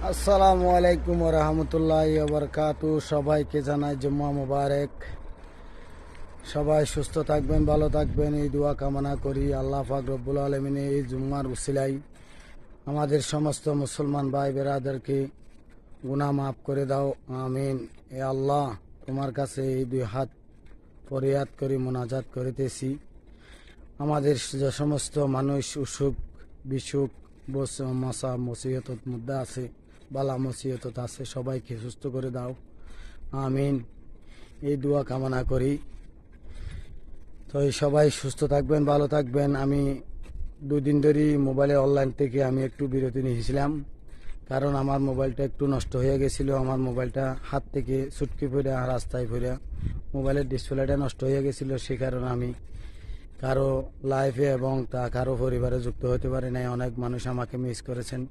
আসসালামু আলাইকুম রহমতুল্লাহি ওবরকাতু। সবাইকে জানাই জুম্মা মুবারক। সবাই সুস্থ থাকবেন, ভালো থাকবেন, এই দোয়া কামনা করি। আল্লাহ পাক রব্বুল আলমিন এই জুম্মার উসিলাই আমাদের সমস্ত মুসলমান ভাই বেরাদেরকে গুনাহ মাফ করে দাও, আমিন। এ আল্লাহ, তোমার কাছে এই দুই হাত ফরিয়াদ করি, মোনাজাত করিতেছি। আমাদের যে সমস্ত মানুষ অসুখ বিসুখ মশা মুসিবতর মধ্যে আছে, বালা মুসিবত আছে, সবাইকে সুস্থ করে দাও, আমিন। এই দোয়া কামনা করি। তো এই সবাই সুস্থ থাকবেন, ভালো থাকবেন। আমি দুদিন ধরেই মোবাইলে অনলাইন থেকে আমি একটু বিরতি নিয়েছিলাম, কারণ আমার মোবাইলটা একটু নষ্ট হয়ে গেছিলো। আমার মোবাইলটা হাত থেকে ছুটকি পড়ে রাস্তায় পড়ে মোবাইলের ডিসপ্লেটা নষ্ট হয়ে গেছিলো। সে কারণে আমি কারো লাইফে এবং তা কারো পরিবারে যুক্ত হতে পারি নাই। অনেক মানুষ আমাকে মিস করেছেন।